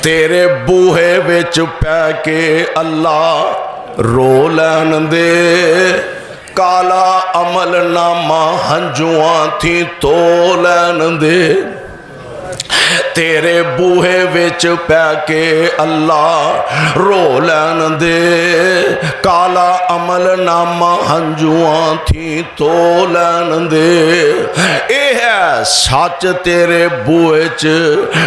تیرے بوہے وچ پہ کے اللہ رو لین دے، کالا عمل نامہ ہنجواں تھی تو لین دے، تیرے بوہے وچ پہ کے اللہ رو لین دے، کالا عمل نامہ ہنجواں تھی تو لین دے۔ اے ہے سچ تیرے بوہے چ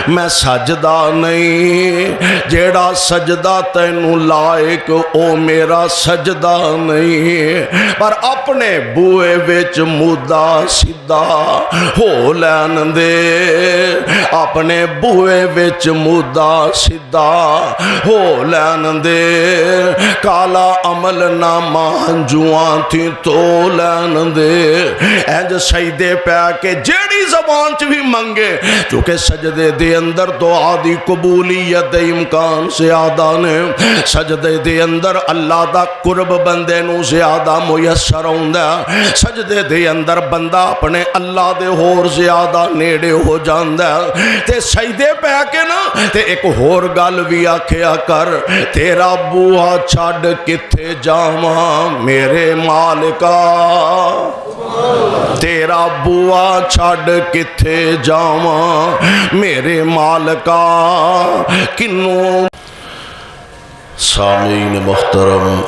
میں سجدہ نہیں، جیڑا سجدہ تینوں لائق او میرا سجدہ نہیں، پر اپنے بوہے وچ مدعا سیدھا ہو لین دے، اپنے بوئے وچ مدعا سیدھا ہو لین دے، کالا عمل نامہ ہنجواں تھی تو لین دے۔ اینج سجدے پہ کے جیڑی زبان چ بھی منگے، چونکہ سجدے دے اندر دعا دی قبولیت امکان زیادہ نے، سجدے دے اندر اللہ دا قرب بندے نو زیادہ میسر ہوندا، سجدے دے اندر بندہ اپنے اللہ دے ہور زیادہ نیڑے ہو جاندا، تے سجدے پہ کے نا تے ایک ہور گل بھی آکھیا کر، تیرا بوہا چھڈ کتے جاواں میرے مالکا، تیرا بوہا چھڈ کتے جاواں میرے مالکا، کنوں۔ سامعین محترم،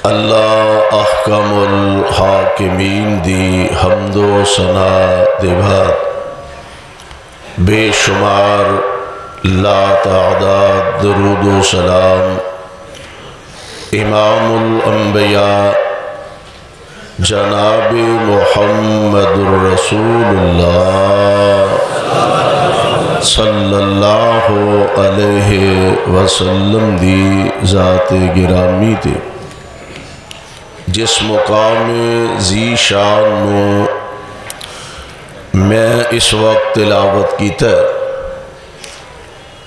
اللہ احکم الحاکمین دی حمد و ثنا دے بعد بے شمار لا تعداد درود و سلام امام الانبیاء جناب محمد الرسول اللہ صلی اللہ علیہ وسلم دی ذات گرامی تے، جس مقام ذی شان نو میں اس وقت تلاوت کیتا ہے،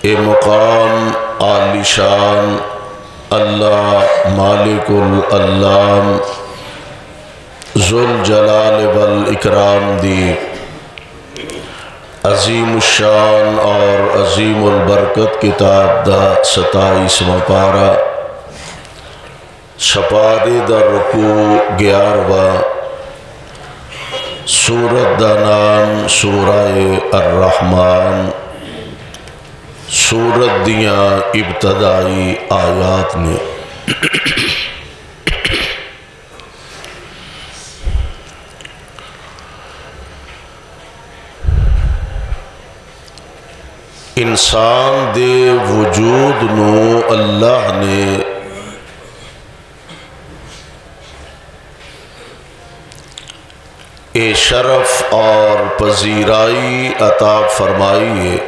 اے مقام عالی شان اللہ مالک العلام ذوالجلال والاکرام دی عظیم الشان اور عظیم البرکت کتاب دا 27واں پارہ، سپارے دا رکوع 11واں، سورت دا نام سورہ الرحمن، سورت دیاں ابتدائی آیات نے۔ انسان دے وجود نو اللہ نے اے شرف اور پذیرائی عطا فرمائی ہے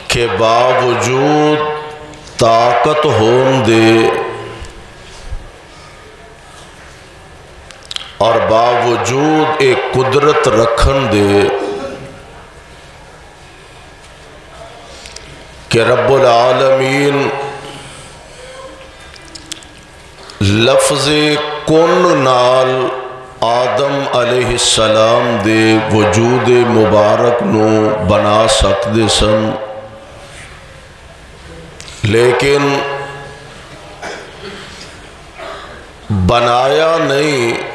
کہ باوجود طاقت ہون دے اور باوجود ایک قدرت رکھن دے کہ رب العالمین لفظ کن نال آدم علیہ السلام دے وجود مبارک نو بنا سکدے سن، لیکن بنایا نہیں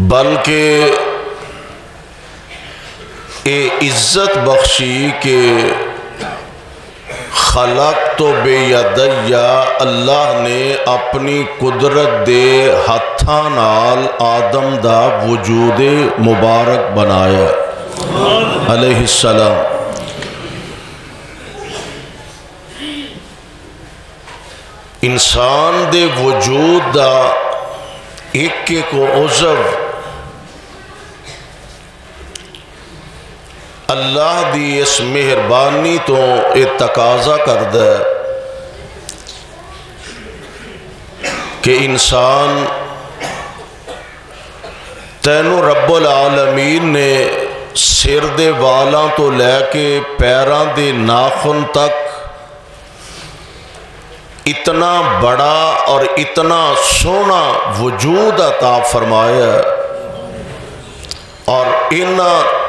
بلکہ اے عزت بخشی کہ خلق تو بے یدیا، اللہ نے اپنی قدرت دے ہتھاں نال آدم دا وجود مبارک بنایا علیہ السلام۔ انسان دے وجود دا ایک ایک عضو اللہ دی اس مہربانی تو یہ تقاضا کردہ ہے کہ انسان تینوں رب العالمین نے سر دے والاں تو لے کے پیراں دے ناخن تک اتنا بڑا اور اتنا سونا وجود عطا فرمایا اور ان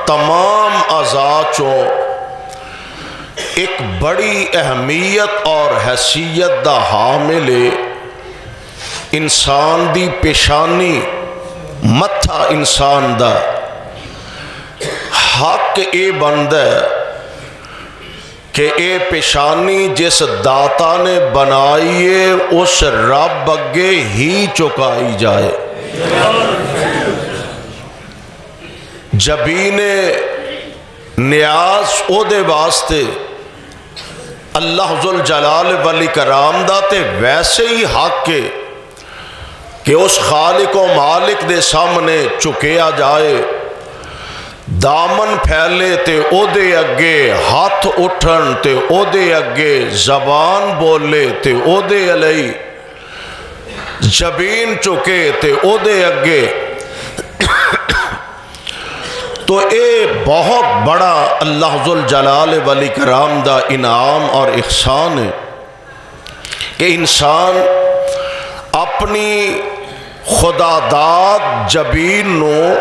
تمام اعضاء چوں ایک بڑی اہمیت اور حیثیت دا حامل انسان دی پیشانی متھا انسان دا حق اے بندا ہے کہ اے پیشانی جس داتا نے بنائیے اس رب اگے ہی چکائی جائے. جبین نیاز او دے واسطے اللہ ذوالجلال والاکرام دا تے ویسے ہی حق ہے کہ اس خالق و مالک دے سامنے چکیا جائے، دامن پھیلے تے او دے اگے ہاتھ اٹھن تے او دے اگے زبان بولے تے او دے علی جبین چکے تے او دے اگے. تو اے بہت بڑا اللہ ذوالجلال والاکرام دا انعام اور احسان ہے کہ انسان اپنی خدا داد جبین نو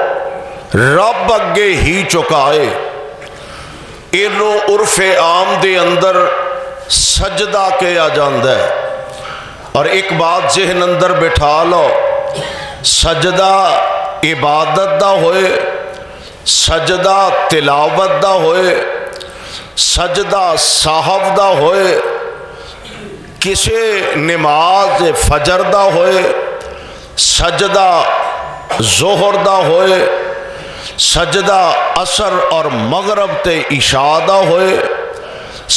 رب اگے ہی چکائے. اینو عرف عام دے اندر سجدہ کیا جاندہ ہے، اور ایک بات ذہن اندر بٹھا لو، سجدہ عبادت دا ہوئے، سجدہ تلاوت دا ہوئے، سجدہ صاحب دا ہوئے، کسے نماز فجر دا ہوئے، سجدہ ظہر دا ہوئے، سجدہ عصر اور مغرب تے عشاء دا ہوئے،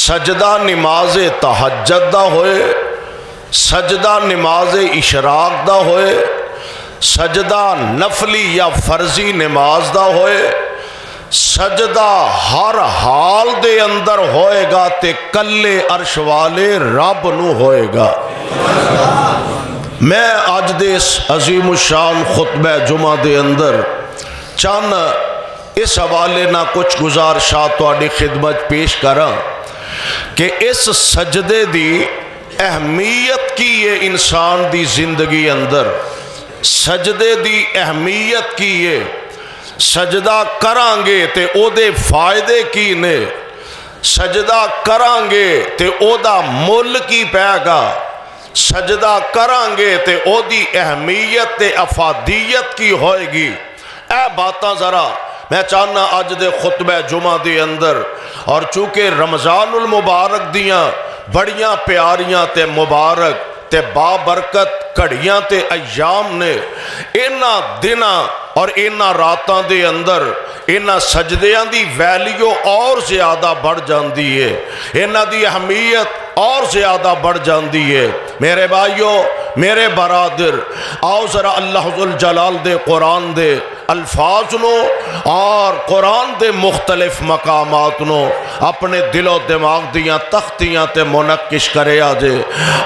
سجدہ نماز تہجد دا ہوئے، سجدہ نماز اشراق دا ہوئے، سجدہ نفلی یا فرضی نماز دا ہوئے، سجدہ ہر حال دے اندر ہوئے گا تے کلے عرش والے رب نو ہوئے گا. میں آج دے اس عظیم الشان خطبہ جمعہ دے اندر چند اس حوالے نہ کچھ گزارشات تہاڈی خدمت پیش کراں کہ اس سجدے دی اہمیت کی یہ انسان دی زندگی اندر، سجدے دی اہمیت کی یہ، سجدہ کرانگے تے او دے فائدے کی نے، سجدہ کرانگے تے او دا مل کی پے گا، سجدہ کرانگے تے او دی اہمیت تے افادیت کی ہوئے گی. اے باتاں ذرا میں چاہنا آج دے خطبہ جمعہ دے اندر، اور چونکہ رمضان المبارک دیاں بڑیاں پیاریاں تے مبارک تے بابرکت کڑیاں تے ایام نے، اینا دنہ اور اینا راتاں دے اندر اینا سجدیاں دی ویلیو اور زیادہ بڑھ جاندی ہے، اینا دی اہمیت اور زیادہ بڑھ جاندی ہے. میرے بھائیو، میرے برادر، آؤ ذرا اللہ ذوالجلال دے قرآن دے الفاظ نو اور قرآن دے مختلف مقامات نو اپنے دل و دماغ دیاں تختیاں تے منقش کرے آجے،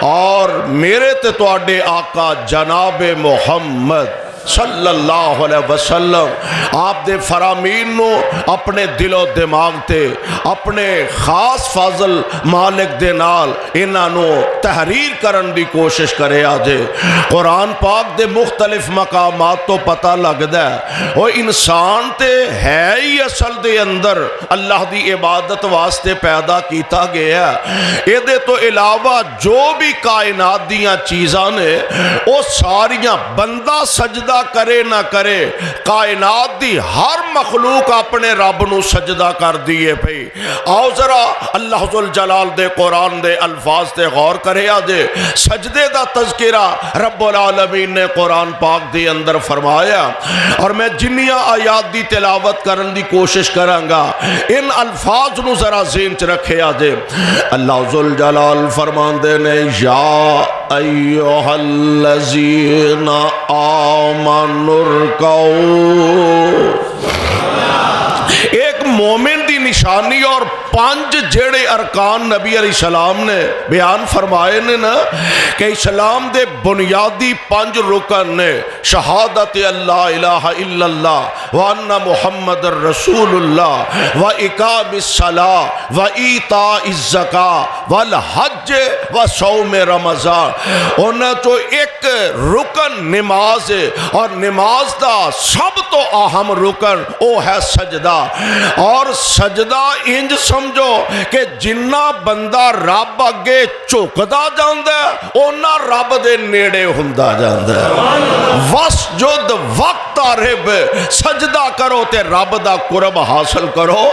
اور میرے تے تواڈے آقا جناب محمد صلی اللہ علیہ وسلم آپ دے فرامین نو اپنے دل و دماغ تے اپنے خاص فضل مالک دے نال انہاں نو تحریر کرن دی کوشش کرے آجے. قرآن پاک دے مختلف مقامات تو پتہ لگدا ہے وہ انسان تے ہے ہی اصل دے اندر اللہ دی عبادت واسطے پیدا کیتا گیا ہے. اے دے تو علاوہ جو بھی کائنات دیاں چیزاں نے وہ ساریاں بندہ سجدہ کرے نہ کرے، کائنات دی ہر مخلوق اپنے رب نو سجدہ کر دیئے پئی. آؤ ذرا اللہ ذوالجلال دے قرآن دے الفاظ تے غور کرے آجے. سجدے دا تذکرہ رب العالمین نے قرآن پاک دے اندر فرمایا، اور میں جنیاں آیات دی تلاوت کرن دی کوشش کروں گا، ان الفاظ نو ذرا ذہن چ رکھے آجے. اللہ ذوالجلال فرماندے نے یا ایہا الذین آمنوا ارکعوا. ایک مومن دی نشانی اور 5 جڑے ارکان نبی علیہ السلام نے بیان فرمائے نے نا کہ اسلام دے بنیادی 5 رکن نے شہادت اللہ الہ الا اللہ وان محمد رسول اللہ و اقام الصلاۃ و ایتاء الزکاۃ والحج و صوم رمضان۔ انہاں تو ایک رکن نماز ہے اور نماز دا سب تو اہم رکن او ہے سجدہ۔ اور سجدہ انج سمجھو کہ جنہ بندہ رب اگے جھکدا جاندا ہے اونا رب دے نیڑے ہوندا جاندا ہے۔ وسجد واقترب، سجدہ کرو تے رب دا قرب حاصل کرو۔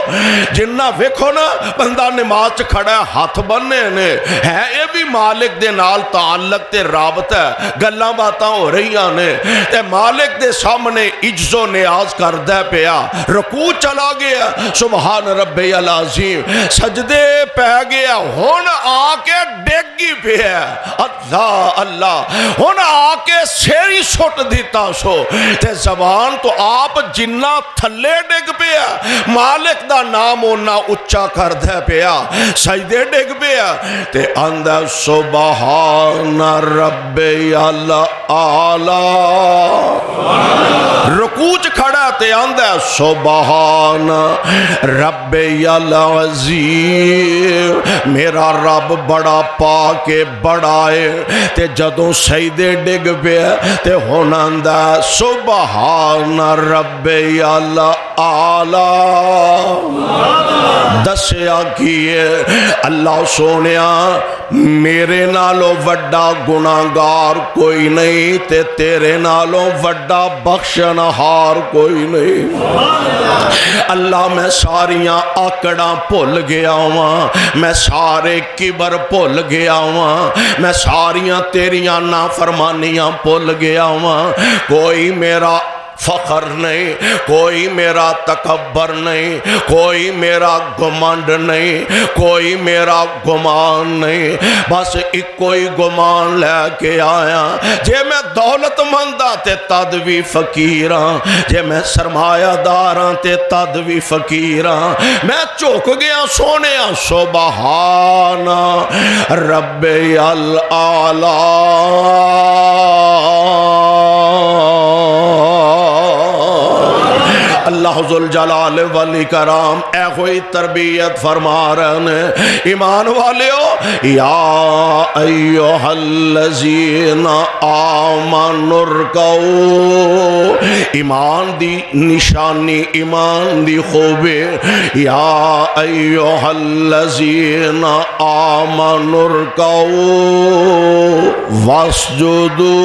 جنہ ویکھو نا بندہ نماز چ کھڑا ہے ہاتھ بننے نے ہے اے بھی مالک دے نال تعلق تے رابطہ ہے، گلاں باتاں ہو رہیاں نے تے مالک دے سامنے عجز و نیاز کردا پیا، رکوع چلا گیا سبحان ربی العظیم، سجدے پہ گیا ہن آ کے ڈگی پیا اللہ اللہ، ہن آ کے سیری سٹ دیتا سو تے زبان تو آپ جنہ تھلے ڈگ پیا مالک دا نام اونا اچا کردا پیا، سجدے ڈگ پیا تے آندا سبحان ربی الاعلی، رکوع چ کھڑا تے آندا سبحان ربی العظیم، میرا رب بڑا پاک بڑا ہے تے جدوں سجدے ڈگ پیا تے ہن آندا سبحان ربی الاعلی۔ دسیا کیے اللہ سونیا میرے نالوں وڈا گناہگار کوئی نہیں تے تیرے نالوں وڈا بخشنہار کوئی نہیں۔ اللہ میں ساریاں آکڑاں بھول گیا ہوں، میں سارے کبر بھول گیا ہوں، میں ساریاں تیریاں نافرمانیاں بھول گیا ہوں، کوئی میرا فخر نہیں، کوئی میرا تکبر نہیں، کوئی میرا گمانڈ نہیں، کوئی میرا گمان نہیں، بس ایک کوئی گمان لے کے آیا جے میں دولت مندہ تے تد بھی فقیراں، جے میں سرمایہ داراں تے تد بھی فقیراں، میں چوک گیا سونے سبحان ربی الاعلی۔ اللہ ذوالجلال والاکرام اے ہوئی تربیت فرما رہے ہیں ایمان والیو، یا ایوہ الذین آمنوا ارکعوا، ایمان دی نشانی ایمان دی خوبی، یا ایوہ الذین آمنوا ارکعوا واسجدوا،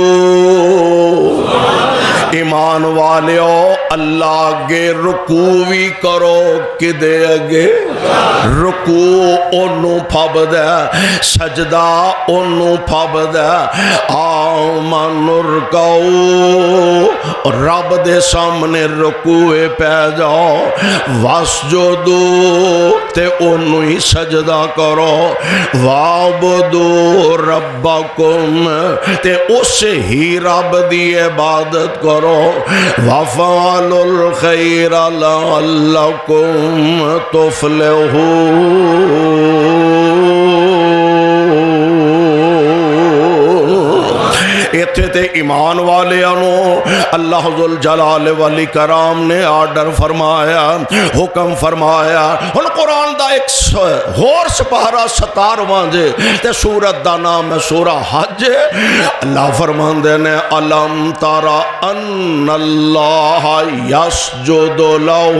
ایمان والیو اللہ اگے رکوع بھی کرو، کدے اگے رکوع انہوں پھب دے، سجدہ انہوں پھب دے، آمن ارکعوا رب دے سامنے رکوع پہ جاؤ، واسجدو تے انہوں ہی سجدہ کرو، وعبدو ربکم تے اس ہی رب دی عبادت کرو، وفعلوا الخیر لعلکم تفلحون۔ ایتھے تے ایمان والے انو اللہ ذوالجلال والاکرام نے آرڈر فرمایا، حکم فرمایا۔ ہن قرآن دا ایک ہور سپارہ 17واں جے تے سورت دا نام ہے سورہ حج۔ اللہ فرماندے نے الم ترى ان اللہ یسجد لہ،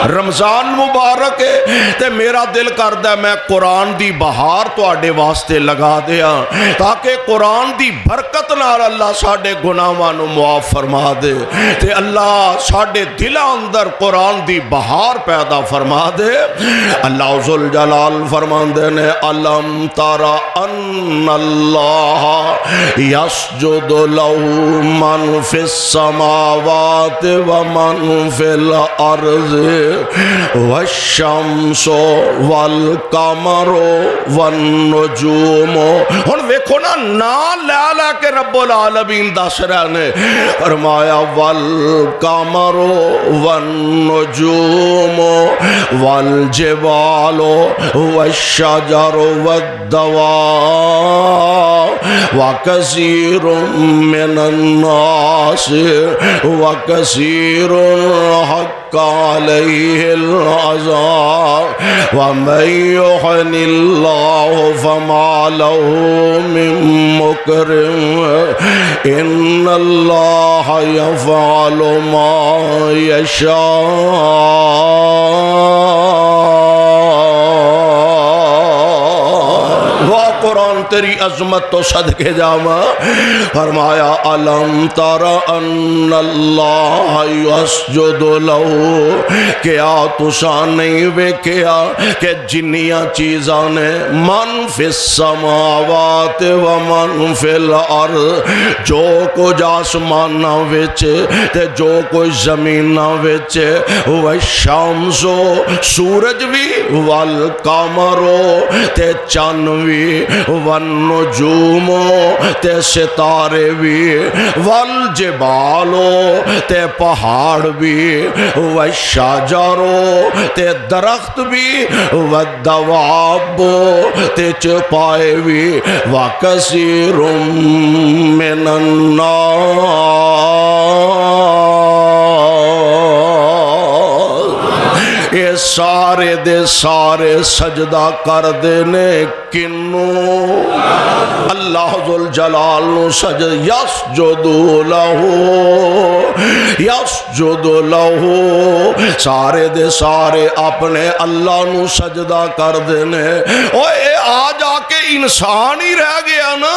رمضان مبارک ہے تے میرا دل کردہ میں قرآن دی بہار تو آڈے واسطے لگا دیا تاکہ قرآن دی برکت نال اللہ ساڑے گناہانو معاف فرما دے تے اللہ ساڑے دل اندر قرآن دی بہار پیدا فرما دے۔ اللہ ذوالجلال فرما دے نے الم ترى ان اللہ یسجد لہ من فی السماوات ومن فی الارض والشمس والقمر والنجوم. ہن ویکھو نا لے لے کے رب العالمین دس رہے نے. فرمایا والقمر والنجوم والجبال والشجر والدواب وكثير من الناس وكثير حق عليه العذاب ومن يهن الله فما له من مكرم إن الله يفعل ما يشاء. قرآن تیری عظمت تو صدقے جاواں. فرمایا الم تر ان اللہ یسجد لہ. کیا تساں نہیں ویکھیا کہ جنیاں چیزاں نے من فی السماوات و من فی الارض، جو کچھ آسماناں وچ تے جو کچھ زمیناں وچ، والشمس سورج بھی، والقمر تے چن بھی، والنجوم تے ستارے بھی، والجبال تے پہاڑ بھی، والشجر تے درخت بھی، والدواب تے چپائے بھی، وکثیر من الناس. یہ سارے دے سارے سجدہ کر دینے کنوں؟ اللہ ذوالجلال نو سجد. یسجدو لہو یسجدو لہو. سارے دے سارے اپنے اللہ نو سجدہ کر دینے. اے آ جا کے انسان ہی رہ گیا نا.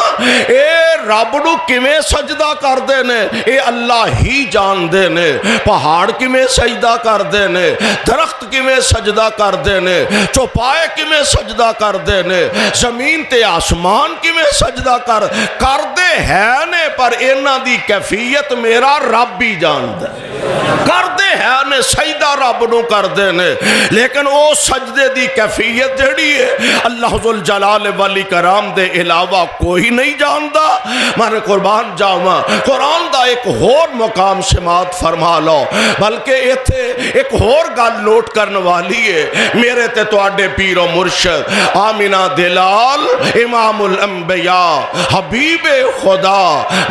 اے رب نو کیویں سجدہ کر دینے اے اللہ ہی جان دینے. پہاڑ کیویں سجدہ کر دینے، درخت کیویں سجدہ کر دینے، چوپائے کیویں سجدہ کر دینے، زمین تے آسمان کیویں سجدہ کر دے ہے نے. پر انہاں دی کیفیت میرا رب ہی جاندا ہے. کر دے ہے نے سجدہ رب نو کر دینے، لیکن او سجدے دی کیفیت جڑی ہے اللہ ذوالجلال والی کرام دے علاوہ کوئی نہیں جاندا. میں قربان جاواں قرآن دا ایک اور مقام سماعت فرما لو. بلکہ ایتھے ایک اور گل نوٹ کرنے والی ہے. میرے تے تواڈے پیر و مرشد آمینہ دلال امام الانبیاء حبیب خدا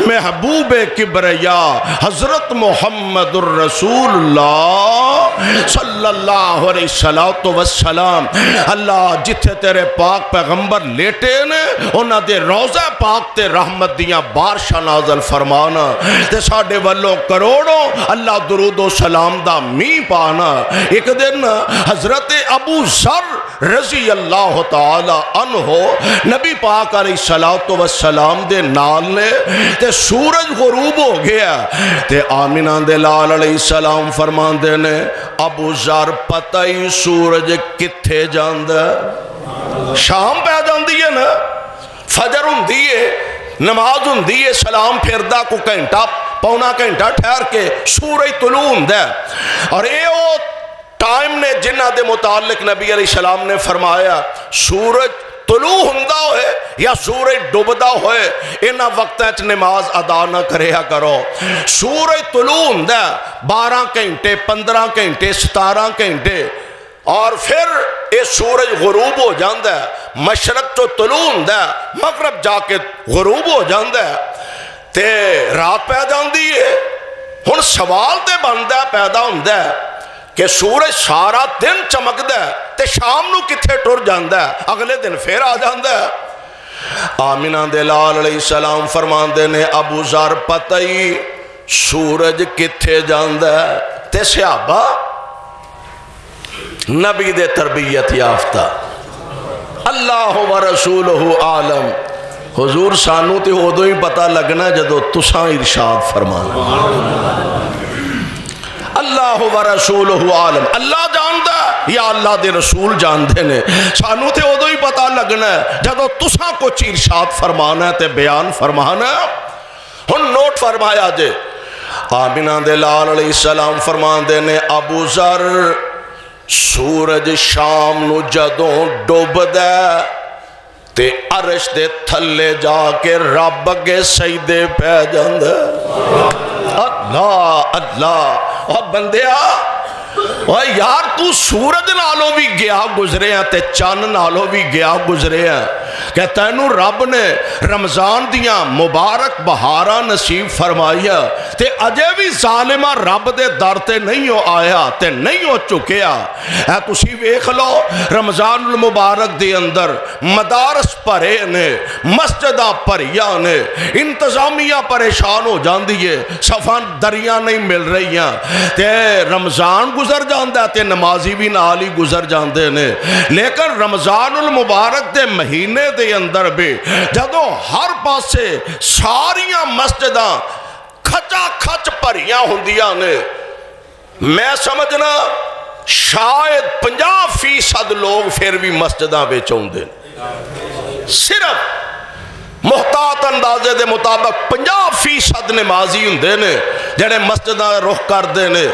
محبوب کبریا حضرت محمد الرسول اللہ صلی اللہ علیہ وسلم. اللہ جتھے تیرے پاک پیغمبر لیٹے نے انہاں دے روضہ پاک تے رحمت دیاں بارشاں نازل فرمانا تے ساڈے والوں کروڑوں اللہ درود و سلام دا می پانا. ایک دن حضرت ابو ذر رضی اللہ تعالی عنہ نبی پاک علیہ السلام دے نال نے تے سورج غروب ہو گیا تے آمینہ دے لال علیہ السلام فرماندے نے ابو ذر پتہ ہی سورج کتھے جاندا. شام پہ جاندی ہے نا، فجر ہوندی ہے، نماز ہوندی ہے، سلام پھردا کو گھنٹہ پونا گھنٹہ ٹھہر کے سورج طلوع ہوندا ہے. اور اے او ٹائم نے جنہ دے متعلق نبی علیہ السلام نے فرمایا سورج طلوع ہوندا ہوئے یا سورج ڈوبدا ہوئے انہاں وقتاں وچ نماز ادا نہ کریا کرو. سورج طلوع ہوندا 12 گھنٹے 15 گھنٹے 17 گھنٹے اور پھر یہ سورج غروب ہو جاندہ ہے. مشرق تو طلوع ہوندا ہے، مغرب جا کے غروب ہو جاندہ ہے تے رات پہ جاندی ہے. ہن سوال تے بندا پیدا ہوندا ہے کہ سورج سارا دن چمکدا ہے تے شام نو کتھے ٹر جاندا ہے، اگلے دن پھر آ جاندا ہے. آمینہ دے لال علیہ السلام فرماندے نے ابو ذر پتہ ہی سورج کتھے جاندا ہے. تے صحابہ نبی دے تربیت یافتہ اللہ و رسولہ عالم. حضور سانو تے ادو ہی پتہ لگنا جدو تساں ارشاد فرمانا. اللہ و رسولہ عالم، اللہ جاندا یا اللہ دے رسول جاندے نے؟ سانو تے ادو ہی پتہ لگنا ہے جدو تساں کچھ ارشاد فرمانا ہے تے بیان فرمانا ہے۔ ہن نوٹ فرمایا جے، آمینہ دے لال علیہ السلام فرماندے نے ابو ذر سورج شام نو جدوں ڈوب دے تے عرش دے تھلے جا کے رب اگے سجدے پہ جاندے۔ اللہ اللہ، اور بندیا اور یار تو سورج نالوں بھی گیا گزرے ہیں تے چاند نالوں بھی گیا گزرے ہیں کہ تینوں رب نے رمضان دیاں مبارک بہاراں نصیب فرمایا تے اجے بھی ظالمہ رب دے در تے نہیں ہو آیا تے نہیں ہو چکیا۔ اے تسی ویکھ لو رمضان المبارک دے اندر مدارس پرے نے، مسجداں پریاں نے، انتظامیہ پریشان ہو جاندی ہے، صفاں دریاں نہیں مل رہی ہیں تے رمضان گزر جاندہ تے نمازی بھی نال ہی گزر جاندے نے۔ لیکن رمضان المبارک دے مہینے دے اندر بھی جدو ہر پاسے ساریاں مسجداں کھچا کھچ پریاں ہوندیاں نے، میں سمجھنا شاید 50% لوگ پھر بھی مسجداں بیچ ہوندے، صرف محتاط اندازے دے مطابق 50% نمازی ہوندے نے جڑے مسجداں رخ کردے نے،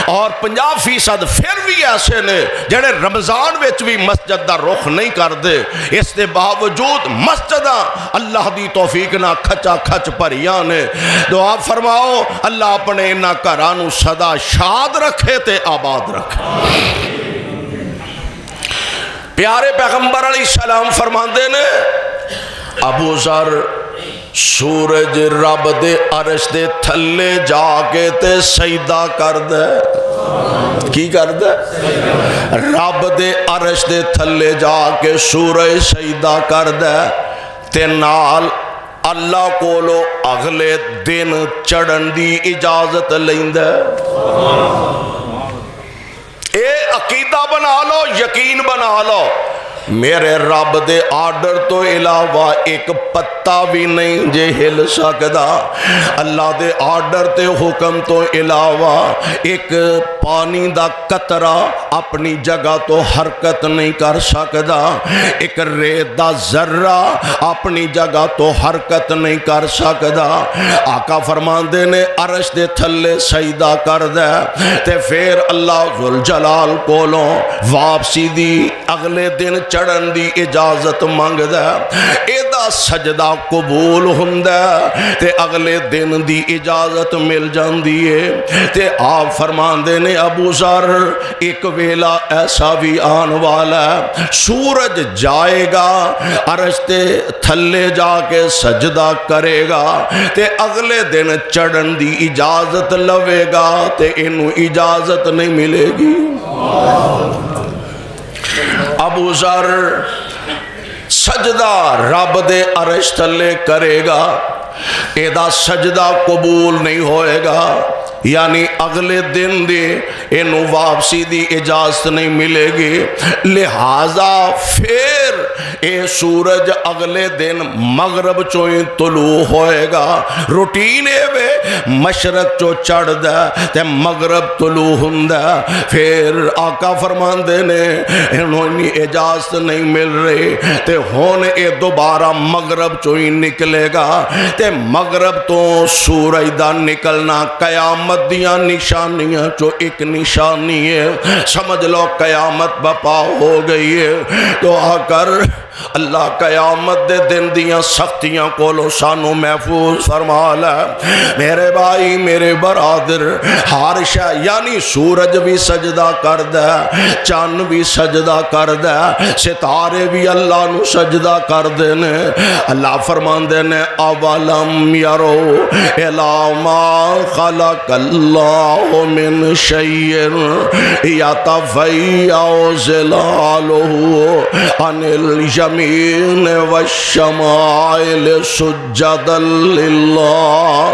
اور 50% پھر بھی ایسے نے جڑے رمضان وچ بھی مسجد دا رخ نہیں کردے۔ اس دے باوجود مسجداں اللہ دی توفیق نہ کھچا کھچ بھریاں نے۔ دعا فرماؤ اللہ اپنے انہاں گھراں نوں سدا شاد رکھے تے آباد رکھے۔ پیارے پیغمبر علیہ السلام فرماندے نے ابو ذر سورج رب دے عرش دے تھلے جا کے تے سجدہ کر دے۔ کی کر دے؟ رب دے عرش دے تھلے جا کے سورج سجدہ کر دے تے نال اللہ کولو اگلے دن چڑھن دی اجازت لیندے۔ اے عقیدہ بنا لو، یقین بنا لو، میرے رب دے آرڈر تو علاوہ ایک پتہ بھی نہیں جے ہل سکدا۔ اللہ دے آرڈر تے حکم تو علاوہ ایک پانی دا قطرہ اپنی جگہ تو حرکت نہیں کر سکدا، ایک ریت دا ذرہ اپنی جگہ تو حرکت نہیں کر سکدا۔ آقا فرماندے نے عرش دے تھلے سجدہ کر دے تے پھر اللہ ذوالجلال کولوں واپسی دی اگلے دن چڑھن دی اجازت مانگ دے، ایدہ سجدہ قبول ہندے تے اگلے دن دی اجازت مل جاندی ہے۔ تے آپ فرماندے نے ابو ذر ایک ویلا ایسا بھی آن والا ہے سورج جائے گا عرش تے تھلے جا کے سجدہ کرے گا تے اگلے دن چڑھن دی اجازت لوے گا تے انہوں اجازت نہیں ملے گی۔ ابو ذر سجدہ رب دے عرش تھلے کرے گا، ایدہ سجدہ قبول نہیں ہوئے گا، یعنی اگلے دن دے انہوں واپسی دی اجازت نہیں ملے گی، لہذا پھر اے سورج اگلے دن مغرب چوئیں طلوع ہوئے گا۔ روٹین اے وے مشرق چو چڑھ دے تے مغرب طلوع ہندے، پھر آقا فرماندے نے انہوں نے اجازت نہیں مل رہی تے ہون اے دوبارہ مغرب چوئیں نکلے گا تے مغرب تو سورج دا نکلنا قیامت دیاں نشانیاں چو ایک نشانی ہے، سمجھ لو قیامت بپا ہو گئی ہے۔ دعا کر اللہ قیامت دے دن دیاں سختیاں کولو سانو محفوظ فرما لے۔ میرے بھائی میرے برادر ہر شے یعنی سورج بھی سجدہ کر دے، چاند بھی سجدہ کر دے، ستارے بھی اللہ نو سجدہ کر دے نے۔ اللہ فرماندے نے اولم یرو الی ما خلق اللہ من شیء یتفیع ظلالہ عن الیمین والشمائل سجدا للہ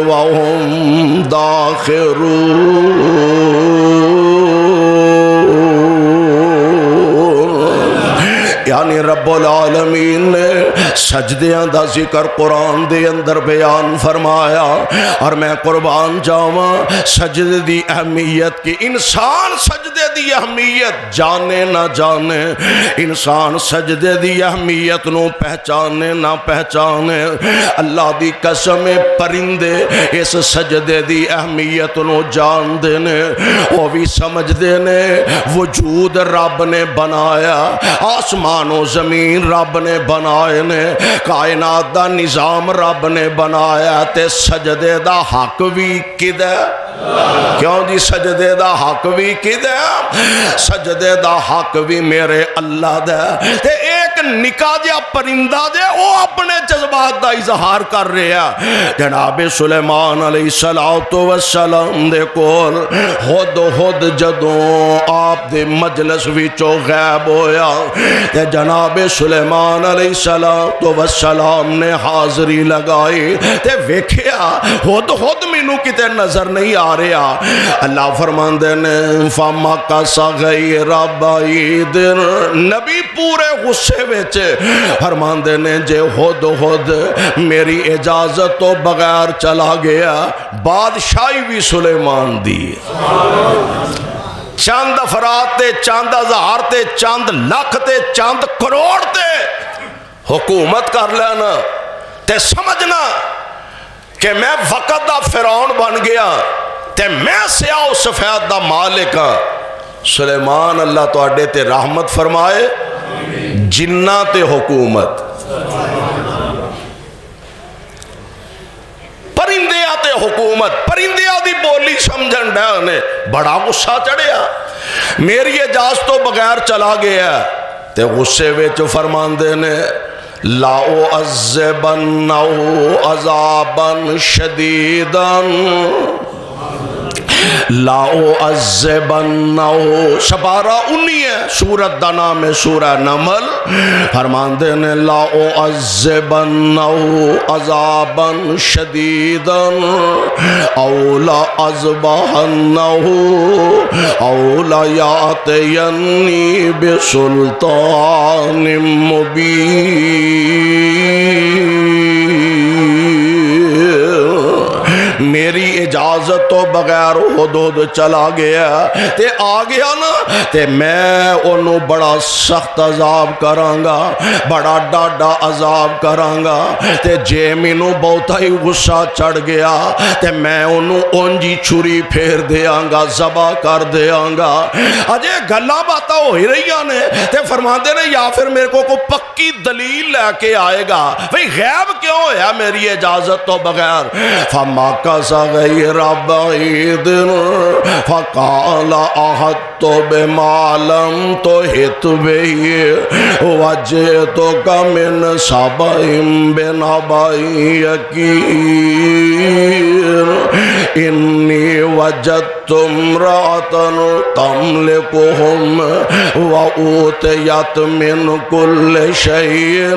وهم داخرون۔ یعنی رب العالمین نے سجدیاں دا ذکر قرآن دے اندر بیان فرمایا، اور میں قربان جاواں سجدے دی اہمیت کی، انسان سجدے دی اہمیت جانے نہ جانے، انسان سجدے دی اہمیت نو پہچانے نہ پہچانے، اللہ دی قسم پرندے اس سجدے دی اہمیت نو جان دے نے، وہ بھی سمجھ دے نے وجود رب نے بنایا، آسمان و زمین رب نے بنائے نے، کائنات دا نظام رب نے بنایا، تے سجدے دا حق بھی کدے؟ کیوں جی سجدے دا حق بھی کدے؟ سجدے دا حق بھی میرے اللہ دے، تے ایک نکا جا پرندہ دے وہ اپنے جذبات دا اظہار کر رہا، جناب سلیمان علیہ السلام دے کول ہد جدوں آپ دے مجلس وچوں غائب ہویا، تے جناب سلیمان علیہ السلام نے حاضری لگائی، تے ویکھیا ہد مینوں کتے نظر نہیں آ رہا، اللہ فرماندے نے فَمَكَثَ غَيْرَ بَعِيدٍ، نبی پورے غصے وچ فرماندے نے جے ہد میری اجازت تو بغیر چلا گیا، بادشاہی بھی سلیمان دی، چند افراد تے چند ہزار تے چند لاکھ تے چند کروڑ تے حکومت کر لینا تے سمجھنا کہ میں وقت دا فرعون بن گیا تے میں سیاہ و سفید دا مالک ہاں۔ سلیمان اللہ تو اڈے تے رحمت فرمائے، جنہ تے حکومت، پرندیاں تے حکومت، پرندیاں دی بولی سمجھن ڈے انہیں بڑا غصہ چڑھیا، میری اجازت تو بغیر چلا گیا، تے غصے وچ فرماندے نے لا اعذبنہ عذابا شدیدا، لا اعذبنہ، سپارہ 19 ہے، سورت دا نام ہے سورہ نمل، فرماندے نے لا اعذبنہ عذابا شدیدا او لا اذبحنہ او لا یاتینی بسلطان مبین، میری اجازت تو بغیر حدود چلا گیا تے آ گیا نا، تے میں انہوں بڑا سخت عذاب کرانگا، بڑا ڈاڈا عذاب کرانگا، تے جے مینوں بہتا ہی غصہ چڑھ گیا تے میں انہوں اونجی چھری پھیر دیانگا، ذبح کر دیانگا۔ اجے گلاں باتاں ہو ہی رہیاں نے، تے فرماندے نے یا پھر میرے کو پکی دلیل لے کے آئے گا، بھئی غیب کیوں ہویا میری اجازت تو بغیر؟ فَمَكَثَ غَيْرَ بَعِيدٍ فَقَالَ أَحَطتُ بِمَا لَمْ تُحِطْ بِهِ وَجِئْتُكَ مِنْ سَبَإٍ بِنَبَإٍ يَقِينٍ إِنِّي وَجَدتُّ امْرَأَةً تَمْلِكُهُمْ وَأُوتِيَتْ مِنْ كُلِّ شَيْءٍ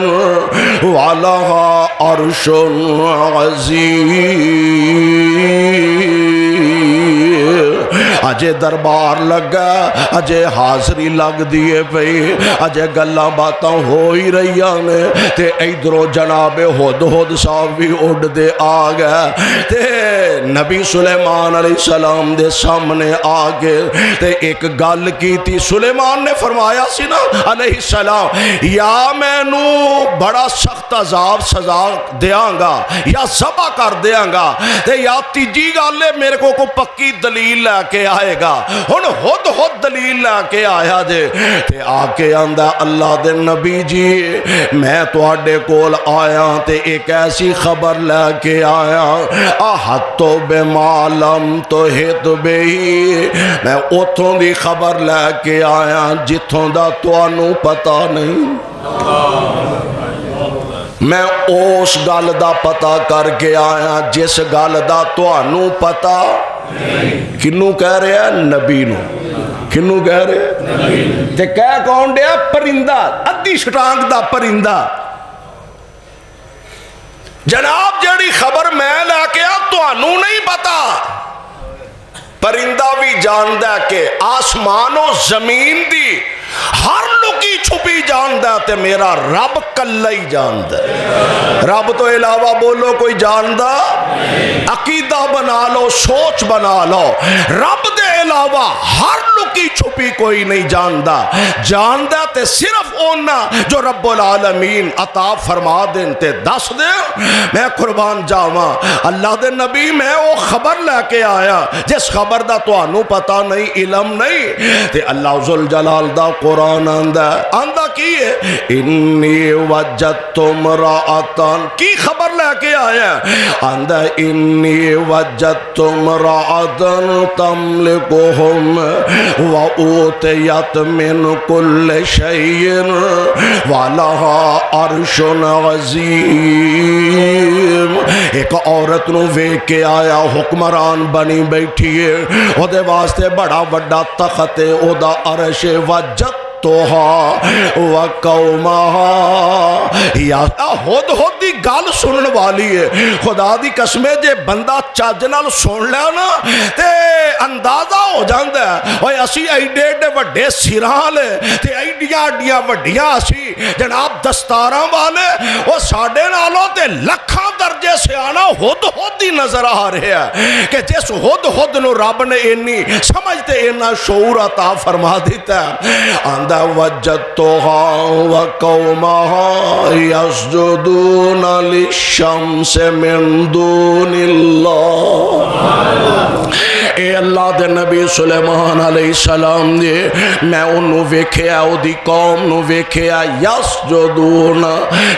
وَلَهَا عَرْشٌ عَظِيمٌ۔ اجے دربار لگا، اجے حاضری لگ دیے پئی، اجے گلاں باتاں ہو ہی رہیاں نے، تے ادھروں جناب ہد صاحب بھی اڑ دے آ گئے، تے نبی سلیمان علیہ السلام دے سامنے آ گئے، تے ایک گل کی تھی، سلیمان نے فرمایا سی نا علیہ السلام، یا مینوں بڑا سخت عذاب سزا دیاں گا یا ذبح کر دیاں گا، تے یا تیجی گل ہے میرے کو پکی دلیل لے کے آئے گا۔ ہن ہد دلیل لے کے آیا جے، تے آ کے آندا اللہ دے نبی جی میں تواڈے کول آیا تے ایک ایسی خبر لے کے آیا، احط بما لم تحط بہ، میں اتھوں دی خبر لے کے آیا جتھوں دا تانوں پتہ نہیں، میں اس گل دا پتہ کر کے آیا جس گل دا تانوں پتہ کنوں کہہ رہے ہیں؟ نبی نو۔ کنوں کہہ رہے ہیں؟ تے کہہ کون دیا؟ پرندہ، ادھی شٹانگ دا پرندہ۔ جناب جیڑی خبر میں لے کے آ تانوں نہیں پتا، پرندہ بھی جاندہ کہ آسمان و زمین دی ہر لکی لکی چھپی جاندا ہے تے میرا رب کلا ہی جاندا ہے. رب تو علاوہ بولو کوئی جاندا. عقیدہ بنا لو, سوچ بنا لو, رب دے علاوہ ہر لکی چھپی کوئی نہیں جاندا. جاندا تے صرف اونا جو رب العالمین عطا فرما دین تے دس دے. میں قربان جاواں اللہ دے نبی میں وہ خبر لے کے آیا جس خبر دا تانوں پتہ نہیں, علم نہیں. تے اللہ ذوالجلال دا قرآن آندا کی ہے انی وجدت امرأتن کی خبر لے کے آیا. آندا انی وجدت امرأتن تملکہم وأوتیت من کل شیء ولہا عرش عظیم. ایک عورت نو ویکھ کے آیا حکمران بنی بیٹھی ہے, او دے واسطے بڑا وڈا تخت ہے, او دا عرش وجدت وقومہا. یا ہد ہد دی گل سنن والی ہے. خدا دی قسمے جے بندہ چج نال سن لیا نا تے اندازہ ہو جاندا ہے اوے اسی ایڈے ایڈے وڈے سراں لے تے ایڈیاں ایڈیاں وڈیاں اسی جناب دستاراں والے, او ساڈے نالوں تے لکھاں درجے سیاںا ہد ہد ہی نظر آ رہا ہے کہ جس ہد ہد نو رب نے اینی سمجھ تے اینا شعور عطا فرما دیتا ہے. آندا وجدتها وقومها يسجدون للشمس من دون الله. اے اللہ دے نبی سلیمان علیہ السلام دے میں انہوں ویکھیا او دی قوم نو ویکھیا یسجدون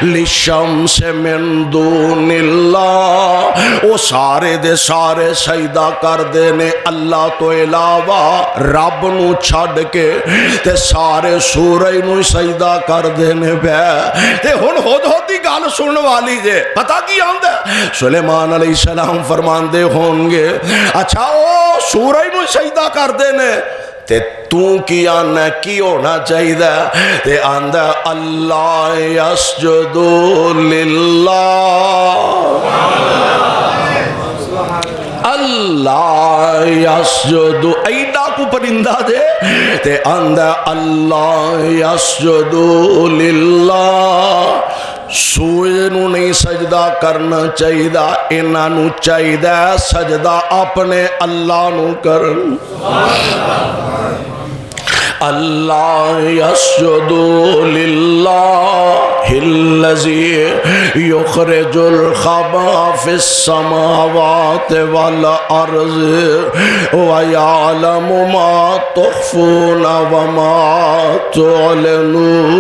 للشمس من دون اللہ. او سارے دے سارے سجدہ کر دے نے اللہ تو علاوہ رب نو چھڈ کے تے سارے سورج نو سجدہ کر دینے پہ. تے ہن ہد ہد دی گل سنن والی جے پتہ کی آندا سلیمان علیہ السلام فرماندے ہون گے اچھا او سورج نو سجدہ کر دینے تے تو کی آنا کی ہونا چاہیے. تے آندا اللہ یسجد للہ, اللہ یسجد ایڈا کو پرندہ دے تے آندا اللہ یسجد للہ. سورج نو نہیں سجدہ کرنا چاہیے, انہاں نو چاہیے سجدہ اپنے اللہ نو کرن. اللہ یسجد للہ الذی یخرج الخبا فی السماوات والارض ویعلم ما تخفون وما تعلنون.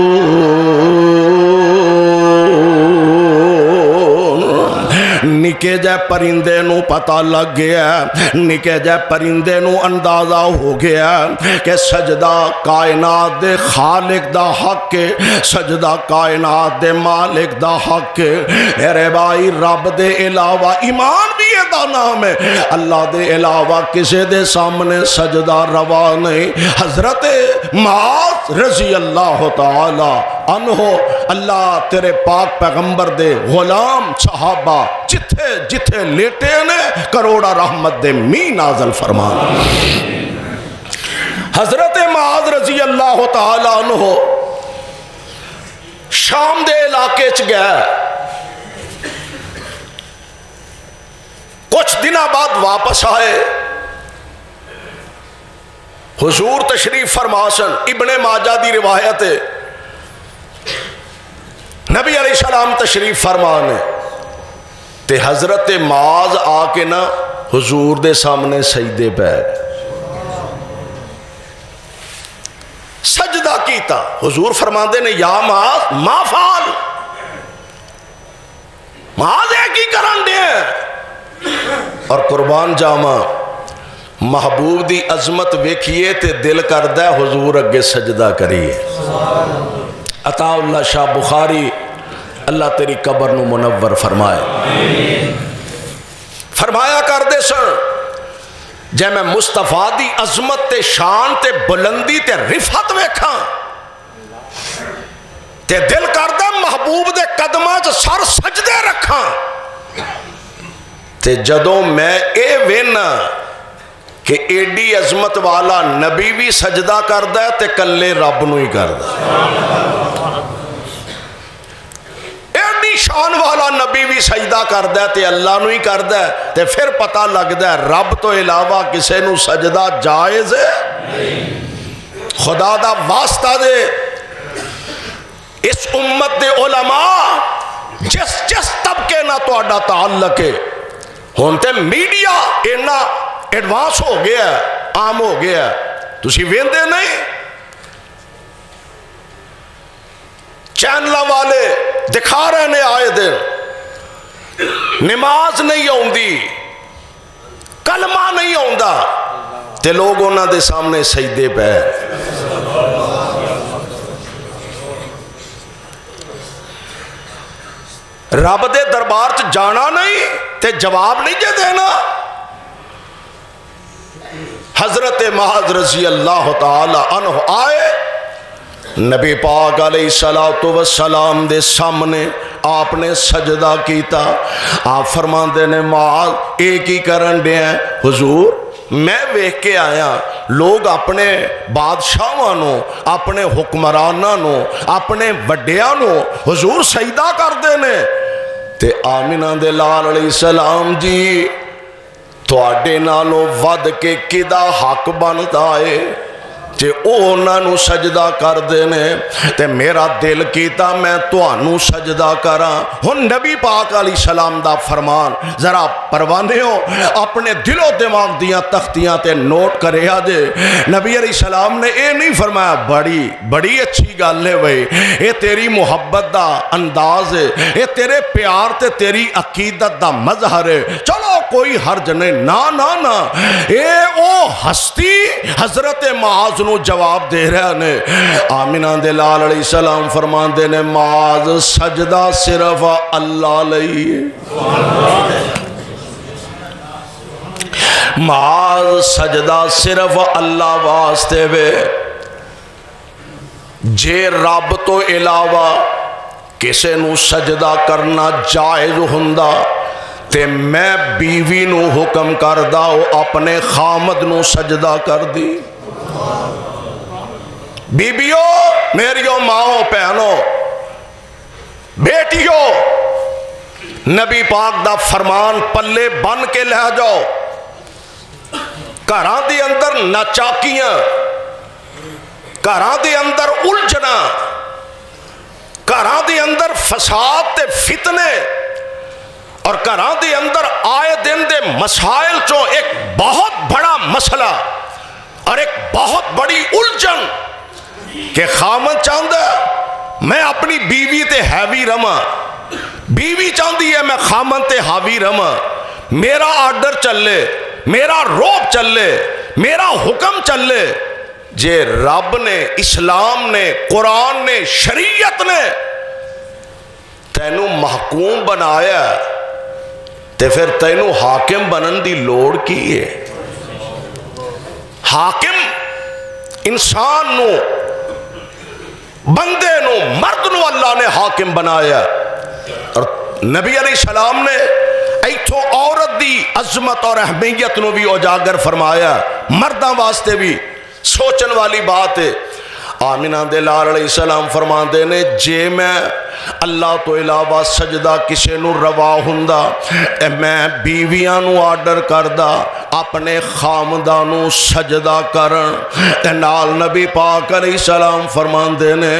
نکے جے پرندے نو پتہ لگ گیا, نکے جے پرندے نو اندازہ ہو گیا کہ سجدہ کائنات دے خالق دا حق ہے, سجدہ کائنات دے مالک دا حق ہے. میرے بھائی رب دے علاوہ ایمان بھی دا نام ہے, اللہ دے علاوہ کسے دے سامنے سجدہ روا نہیں. حضرت معاذ رضی اللہ تعالی عنہ اللہ تیرے پاک پیغمبر دے غلام صحابہ جتھے جتھے لیٹے نے کروڑا رحمت دے می نازل فرمان. حضرت معاذ رضی اللہ تعالی عنہ شام دے علاقے چ گئے, کچھ دنوں بعد واپس آئے. حضور تشریف فرما سن, ابن ماجہ دی روایت ہے, نبی علیہ السلام تشریف فرمانے تے حضرت معاذ آ کے نا حضور دے سامنے سجدے پہ سجدہ کیتا. حضور فرماندے نے یا معاذ ما فعل, معاذ ہے کی کرن دے. اور قربان جاواں محبوب دی عظمت ویکھیے تے دل کردہ ہے حضور اگے سجدہ کریے. عطا اللہ شاہ بخاری اللہ تیری قبر نو منور فرمائے. فرمایا کر دے سن جے میں مصطفیٰ دی عظمت تے شان تے بلندی تے رفعت ویکھاں تے دل کردہ محبوب دے قدماں چ سر سجدے رکھاں. تے جدوں میں اے وینا کہ ایڈی عظمت والا نبی بھی سجدہ کردا ہے تے کلے رب نو ہی کردا ایڈی شان والا نبی بھی سجدہ کردا ہے تے اللہ نو ہی کردا ہے تے پھر پتہ لگدا ہے رب تو علاوہ کسے نو سجدہ جائز ہے خدا دا واسطہ دے اس امت دے علماء جس طبقے نہ تہاڈا تعلق ہے ہن تے میڈیا اینا ایڈوانس ہو گیا ہے عام ہو گیا ہے تسی ویندے نہیں چینلاں والے دکھا رہے نے آئے دن نماز نہیں آوندی کلمہ نہیں آوندا تے لوگ انہاں دے سامنے سجدے پہ رب دے دربار چ جانا نہیں تے جواب نہیں جے دینا حضرت معاذ رضی اللہ تعالی عنہ آئے نبی پاک علیہ السلام دے سامنے آپ نے سجدہ کیتا آپ فرماندے نے معاذ ایک ہی کرن دے ہیں حضور میں ویکھ کے آیا لوگ اپنے بادشاہاں نو اپنے حکمراناں نو اپنے وڈیاں نو حضور سجدہ کردے نے تے آمینہ دے لال علیہ السلام جی تواڈے نالوں ود کے کدا حق بندا ہے جے او انہاں نو سجدہ کر دینے تے میرا دل کیتا میں تانوں سجدہ کراں ہن نبی پاک علیہ السلام دا فرمان ذرا پروانیو اپنے دل و دماغ دیاں تختیاں تے نوٹ کریا جے نبی علیہ السلام نے اے نہیں فرمایا بڑی اچھی گل ہے بھائی اے تیری محبت دا انداز ہے اے تیرے پیار تے تیری عقیدت دا مظہر ہے چلو کوئی حرج نہیں نا اے او ہستی حضرت معاذ نو جواب دے رہا نے آمینہ دے لال علیہ السلام فرمان دے نے معاذ سجدہ صرف اللہ لئیے معاذ سجدہ صرف اللہ واسطے وے جے رب تو علاوہ کسے نو سجدہ کرنا جائز ہوندا تے میں بیوی نو حکم کردہ اپنے خامد نو سجدہ کر دی بیبیو میریو ماؤں پہنو بیٹیو نبی پاک دا فرمان پلے بن کے لے جاؤ گھراں دے اندر ناچاکیاں گھراں دے اندر الجھنا گھراں دے اندر فساد تے فتنے اور گھراں دے اندر آئے دن دے مسائل چوں ایک بہت بڑا مسئلہ اور ایک بہت بڑی الجھن کہ خامن چاہتا میں اپنی بیوی تے ہیوی رما بیوی چاہتی ہے میں خامن تے ہاوی رما میرا آرڈر چلے میرا روب چلے میرا حکم چلے جے رب نے اسلام نے قرآن نے شریعت نے تینوں محکوم بنایا تے پھر تینوں حاکم بنن دی لوڑ کی ہے حاکم انسان نو بندے نو مرد نو اللہ نے حاکم بنایا اور نبی علیہ السلام نے ایتھو عورت دی عظمت اور اہمیت نو بھی اجاگر فرمایا مرداں واسطے بھی سوچن والی بات ہے آمینہ دے لال علیہ السلام فرمان دے نے جے میں اللہ تو علاوہ سجدہ کسے نو روا ہوندا میں بیویاں نو آرڈر کردہ اپنے خامدانو سجدہ کرن نال نبی پاک علیہ السلام فرمان دے نے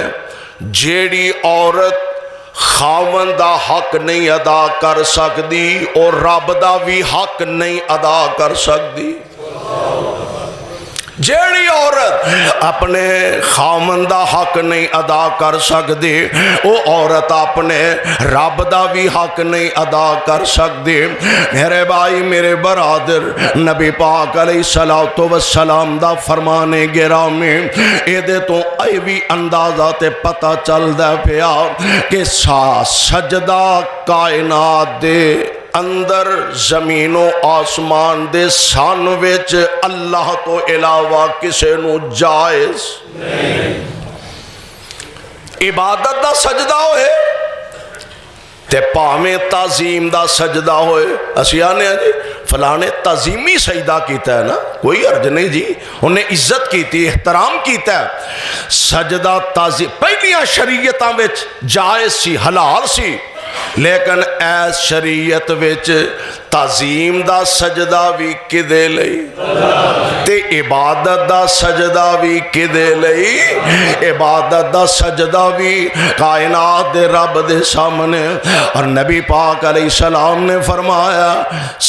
جیڑی عورت خاون دا حق نہیں ادا کر سکتی اور رب دا بھی حق نہیں ادا کر سکتی جیڑی عورت اپنے خامن دا حق نہیں ادا کر سکتی وہ عورت اپنے رب دا بھی حق نہیں ادا کر سکتی میرے بھائی میرے برادر نبی پاک علیہ السلام دا فرمانے گرامی اے دے تو اے بھی اندازہ تے پتہ چل دے پیا کہ سجدہ کائنات دے اندر زمین و آسمان دے سان وچ اللہ تو علاوہ کسے نو جائز نہیں عبادت دا سجدہ ہوئے تے پاویں تعظیم دا سجدہ ہوئے اسی آنے ہیں جی فلاں نے تعظیمی سجدہ کیتا ہے نا، کوئی عرض نہیں جی، انہیں عزت کیتی، احترام کیتا ہے. سجدہ تعظیم پہلیاں شریعتاں وچ جائز سی، حلال سی، لیکن ایس شریعت وچ تعظیم دا سجدہ بھی کدے لئی تے عبادت دا سجدہ بھی کدے لئی، عبادت دا سجدہ بھی کائنات دے رب دے سامنے. اور نبی پاک علیہ السلام نے فرمایا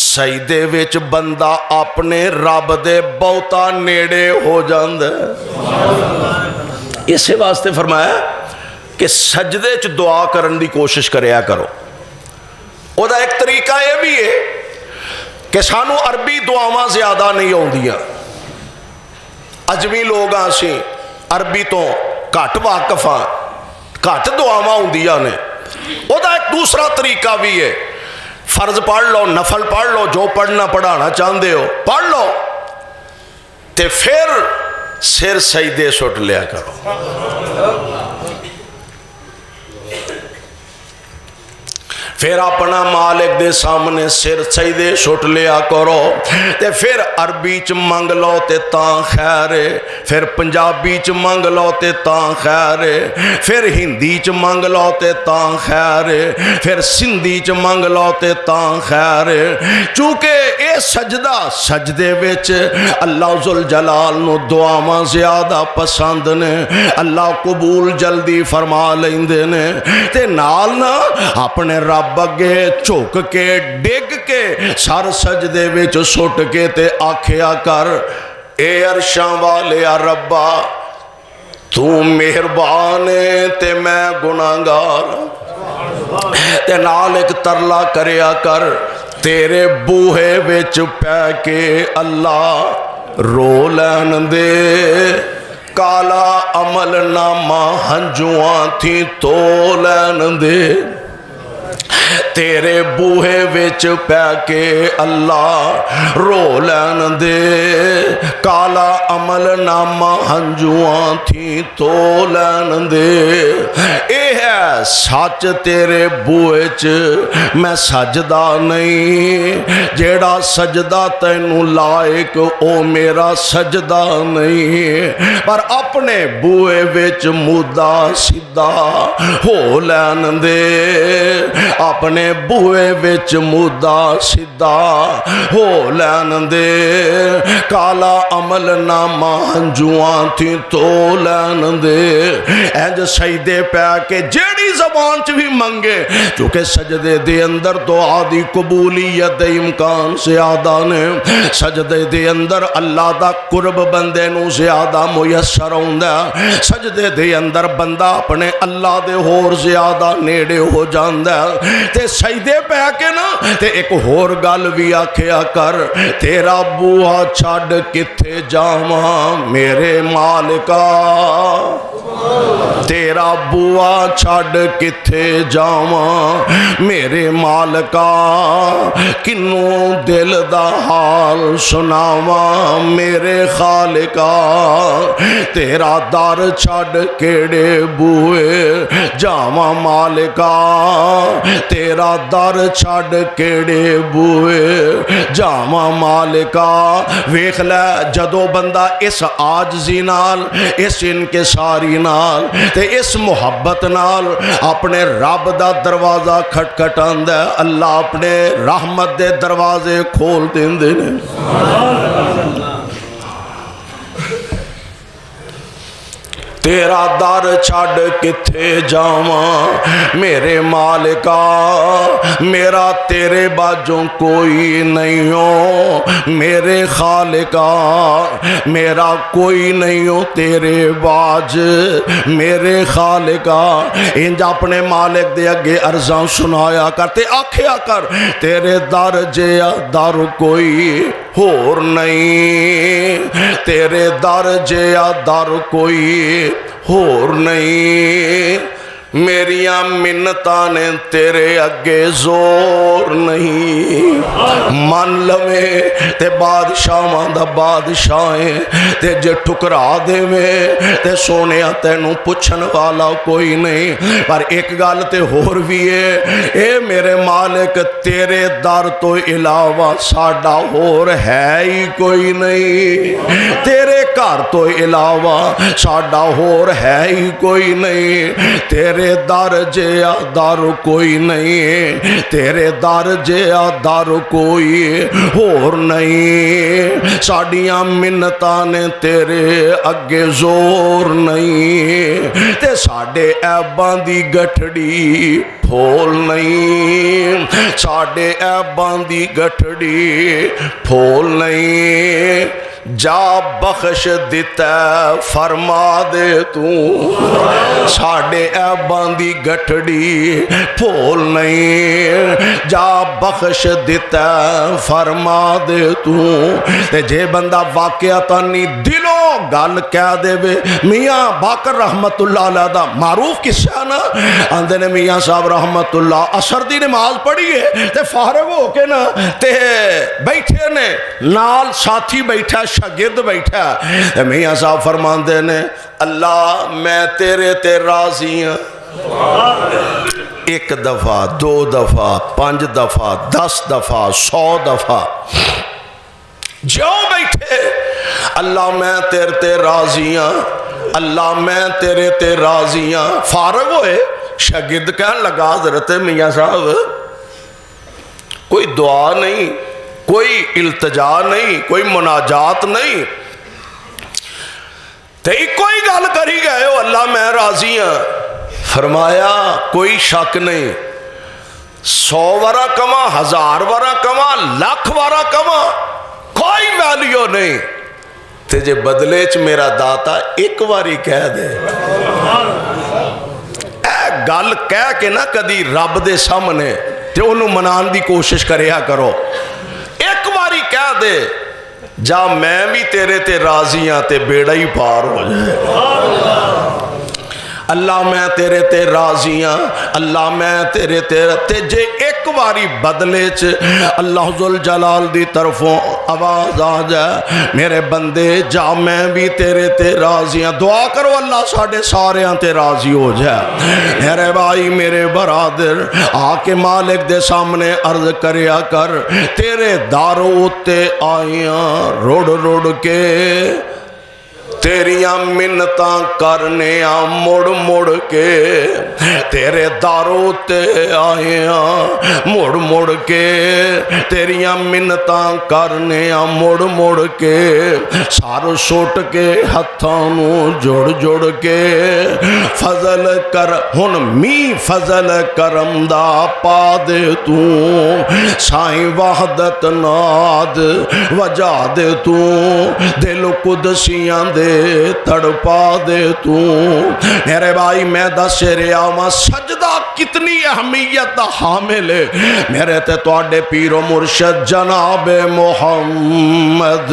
سجدے وچ بندہ اپنے رب دے بہتا نیڑے ہو جاندا ہے. اسی واسطے فرمایا کہ سجدے چ دعا کرن دی کوشش کریا کرو. او دا ایک طریقہ یہ بھی ہے کہ سانو عربی دعاواں زیادہ نہیں آؤندیاں، اجمی لوگ سی عربی تو گھٹ واقف ہاں، گھٹ دعاواں ہوندیاں نے. او دا ایک دوسرا طریقہ بھی ہے، فرض پڑھ لو، نفل پڑھ لو، جو پڑھنا پڑھانا چاہتے ہو پڑھ لو تے پھر سر سجدے سٹ لیا کرو. پھر اپنا مالک دے سامنے سر سجدے سٹ لیا کرو تے پھر عربی چ منگ لو تے تاں خیر ہے، پھر پنجابی چ منگ لو تے تاں خیر ہے، پھر ہندی چ منگ لو تے تاں خیر ہے، پھر سندھی چ منگ لو تے تاں خیر ہے. چونکہ اے سجدے وچ اللہ ذوالجلال نو دعاواں زیادہ پسند نے، اللہ قبول جلدی فرما لیندے نے تے نال نہ اپنے رب بگے چوک کے ڈگ کے سر سجدے وچ سٹ کے تے آکھیا کر اے عرشاں والے ربا تو مہربان ہے تے میں گناہگار تے نال ایک ترلا کریا کر تیرے بوہے وچ پہ کے اللہ رو لین دے کالا عمل نامہ ہنجواں تھی تو لین دے تیرے بوہے وچ پہ کے اللہ رو لین دے کالا عمل نامہ ہنجواں تھی تو لین دے. اے ہے سچ تیرے بوہے چ میں سجدہ نہیں، جیڑا سجدہ تینوں لائق او میرا سجدہ نہیں، پر اپنے بوہے وچ مدہ سدھا ہو لین دے، اپنے بوئے وچ مدہ سدھا ہو لین دے کالا عمل نامہ ہنجواں تھی تو لین دے. اینج سجدے پہ کے جیڑی زبان چ بھی منگے، چونکہ سجدے دے اندر دعا دی قبولیت دے امکان زیادہ نے، سجدے دے اندر اللہ دا قرب بندے نو زیادہ میسر ہوندا، سجدے دے اندر بندہ اپنے اللہ دے ہور زیادہ نیڑے ہو جاندا تے سجدے پہ کے نا تے ایک ہور گل بھی آکھیا کر تیرا بوہا چھڈ کتھے جاواں میرے مالکا، تیرا بوہا چھڈ کتھے جاواں میرے مالکا، کنوں دل دا حال سناواں میرے خالقا، تیرا در چھڈ کیڑے بوئے جاواں مالکا، تیرا در چھڈ کیڑے بوئے جاواں مالکا. ویکھ لے جدو بندہ اس عاجزی نال، اس انکساری نال تے اس محبت نال اپنے رب دا دروازہ کھٹکھٹاندا ہے، اللہ اپنے رحمت دے دروازے کھول دیندے نے. تیرا در چھڈ کتھے جاواں میرے مالکا، میرا تیرے باجوں کوئی نہیں ہو میرے خالقا، میرا کوئی نہیں ہو تیرے باج میرے خالقا. انج اپنے مالک دے اگے عرضاں سنایا کرتے آکھیا کر تیرے در جیا در کوئی ہور نہیں، تیرے در جیا در کوئی ہور نہیں، میریاں منتاں نے تیرے اگے زور نہیں من لوے تے بادشاہاں دا بادشاہ تے جے ٹھکرا دے تے سونیا تینوں پوچھن والا کوئی نہیں پر ایک گل تے ہور بھی ہے اے میرے مالک تیرے در تو علاوہ ساڈا ہور ہے ہی کوئی نہیں تیرے گھر تو علاوہ ساڈا ہور ہے ہی کوئی نہیں تیرے در جیا در کوئی نہیں تیرے در جیا در کوئی ہور نہیں ساڈیاں منتاں نے تیرے اگے زور نہیں تے ساڈے عیباں دی گٹھڑی پھول نہیں ساڈے عیباں دی گٹھڑی پھول نہیں جا بخش دیتا فرما دے تو ساڈے عیباں دی گٹھڑی پھول نہیں جا بخش دیتا فرما دے تو تے جے بندہ واقعتاً دلوں گل کہہ دے بے میاں باقر رحمت اللہ علیہ دا معروف قصہ نا آندے نے میاں صاحب رحمت اللہ عصر دی نماز پڑھی ہے تے فارغ ہو کے نا تے بیٹھے نے نال ساتھی بیٹھا شاگرد بیٹھا میاں صاحب فرماندے نے اللہ میں تیرے تے راضی ہوں ایک دفعہ دو دفعہ 5 دفعہ 10 دفعہ 100 دفعہ جو بیٹھے اللہ میں تیرے تے راضی ہوں اللہ میں تیرے تے راضی ہوں فارغ ہوئے شاگرد کہنے لگا حضرت میاں صاحب کوئی دعا نہیں کوئی التجا نہیں کوئی مناجات نہیں تے کوئی گل کری گئے ہو اللہ میں راضی ہوں فرمایا کوئی شک نہیں 100 وارا کما 1000 وارا کما لاکھ وارا کما کوئی ویلیو نہیں تے جے بدلے چ میرا داتا ایک واری کہہ دے اے گل کہہ کے نہ کدی رب دے سامنے تے انہوں منان دی کوشش کریا کرو ایک باری کہہ دے جا میں بھی تیرے تے راضی ہاں تے بیڑا ہی پار ہو جائے اللہ میں تیرے تے راضی ہاں اللہ میں تیرے تے جے ایک باری بدلے چ اللہ ذوالجلال دی طرفوں آواز آ جائے میرے بندے جا میں بھی تیرے تے راضی ہاں دعا کرو اللہ ساڑھے سارے ہاں تے راضی ہو جائے میرے بھائی میرے برادر آ کے مالک دے سامنے عرض کریا کر تیرے داروں تے آئیاں روڑ روڑ کے تیریاں منتاں کرنے مڑ مڑ کے تیرے داروں تے آئیاں مڑ مڑ کے تیریاں منتاں کرنے مڑ مڑ کے سارو سوٹ کے ہتھانوں جوڑ جوڑ کے فضل کر ہن می فضل کرم دا پا دے تو سائیں وحدت ناد وجا دے تو دل قدسیاں دے تڑپا دے تو میرے بھائی میں دس رہا ہوں سجدہ کتنی اہمیت حامل ہے میرے تے تواڈے پیر و مرشد جناب محمد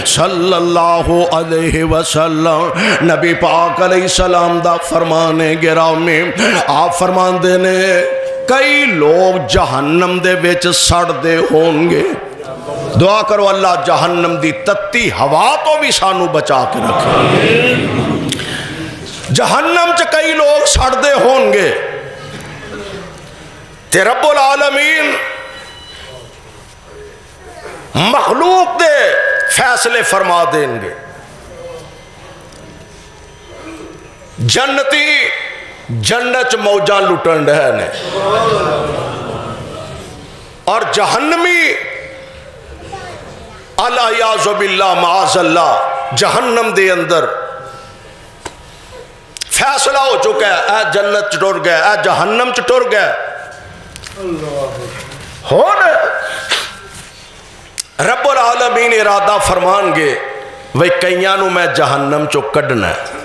صلی اللہ علیہ وسلم نبی پاک علیہ السلام دا فرمانے گرامی آپ فرمان دینے کئی لوگ جہنم دے وچ سڑ دے ہوں گے دعا کرو اللہ جہنم دی تتی ہوا تو بھی سانو بچا کے رکھے جہنم چ کئی لوگ سڑدے ہون گے تے رب العالمین مخلوق دے فیصلے فرما دیں گے جنتی جنت موجاں لٹن رہے نے اور جہنمی العیاذ باللہ معاذ اللہ جہنم دے اندر فیصلہ ہو چکا ہے اے جنت ٹر گئے اے جہنم ٹر گئے رب العالمین ارادہ فرمان گے وہی کئیاں نو میں جہنم چو کڈنا ہے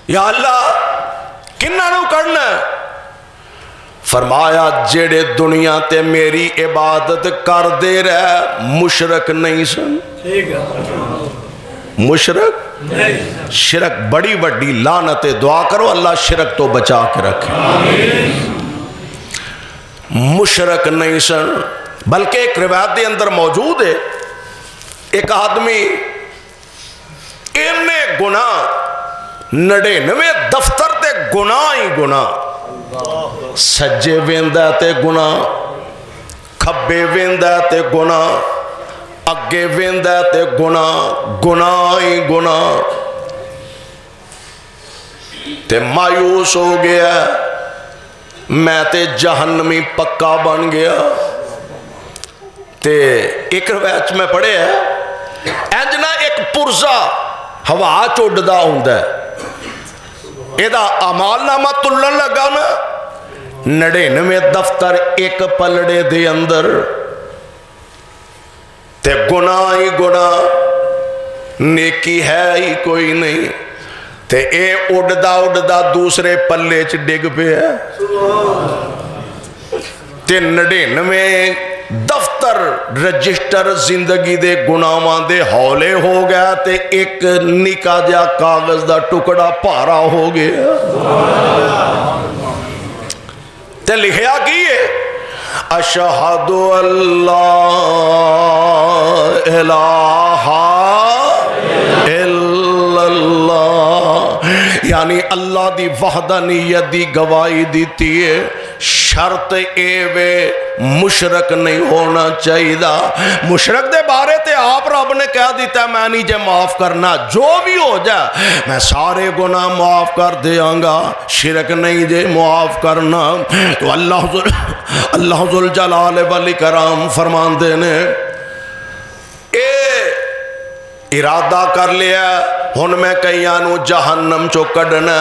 یا اللہ کنہ نو کڈنا ہے فرمایا جیڑے دنیا تے میری عبادت کر دے رہے مشرک نہیں سن مشرک شرک بڑی بڑی لعنت. دعا کرو اللہ شرک تو بچا کے رکھے. مشرک نہیں سن بلکہ ایک روایت دے اندر موجود ہے ایک آدمی اینے گناہ 99 دفتر تے گناہ ہی گناہ. سجے ویندا تے گناہ, کھبے ویندا تے گناہ, اگے ویندا تے گناہ, گناہ ہی گناہ. تے مایوس ہو گیا میں تے جہنمی پکا بن گیا. تے ایک روایت میں پڑھے ہے انجنا ایک پرزا ہوا چوڑدا ہوندا ہے, ایدہ اعمال نامہ تلن لگا نا 99 دفتر ایک پلڑے دے اندر, تے گناہ ہی گناہ, نیکی ہے ہی کوئی نہیں. تے اے اڑدا اڑدا دوسرے پلے چ ڈگ پہ ہے. تے 99 دفتر رجسٹر زندگی دے گناہاں دے ہولے ہو گیا تے ایک نکا جا کاغذ دا ٹکڑا پارا ہو گیا. تے لکھیا کیے اشہد اللہ الہ الا اللہ, یعنی اللہ دی وحدانیت دی گواہی دیتی ہے. شرط اے وے مشرک نہیں ہونا چاہیے. مشرک دے بارے تے آپ رب نے کہہ دیتا ہے میں نہیں جے معاف کرنا, جو بھی ہو جائے میں سارے گناہ معاف کر دیاں گا, شرک نہیں جے معاف کرنا. تو اللہ ذو الجلال والاکرام فرماندے نے اے ارادہ کر لیا ہن میں کئیاں نو جہنم چو کڈنا.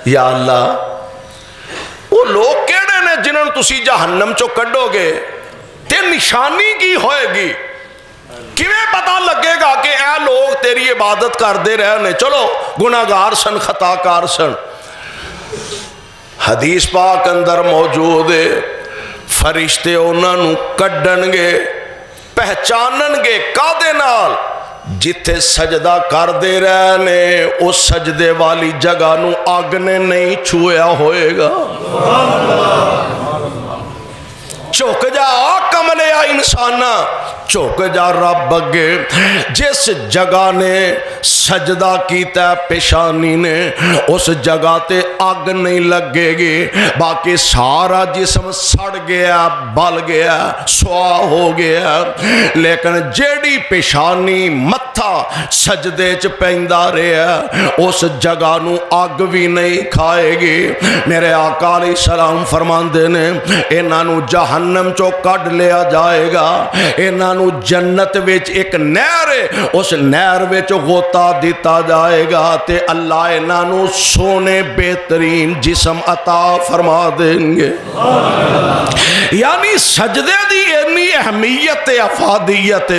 یا اللہ وہ لوگ کیڑے نے جنہوں تسی جہنم چو کڈو گے, تے نشانی کی ہوئے گی, کیویں پتہ لگے گا کہ اے لوگ تیری عبادت کر دے رہے نے, چلو گناہگار سن, خطا کار سن. حدیث پاک اندر موجود ہے فرشتے انہاں نو کڈن گے, پہچانن گے کادے نال جتھے سجدہ کر دے رہے نے اس سجدے والی جگہ نو آگ نے نہیں چھویا ہوئے گا. چوک جا کملے آ انسانا, چوک جا رب اگے جس جگہ نے سجدہ کیتا پیشانی نے اس جگہ تے آگ نہیں لگے گی, باقی سارا جسم سڑ گیا, بل گیا, سوا ہو گیا. لیکن جیڑی پیشانی متھا سجدے چ پیندا رہیا اس جگہ نو آگ بھی نہیں کھائے گی. میرے آقا علیہ السلام فرماندے نے انہاں نو جہنم چو کڈ لیا جائے گا, انہاں نو جنت وچ ایک نہر ہے اس نہر وچ غوطہ دیتا جائے گا, تے اللہ انہاں نو سونے بہترین جسم عطا فرما دیں گے. یعنی سجدے دی اتنی اہمیت افادیت.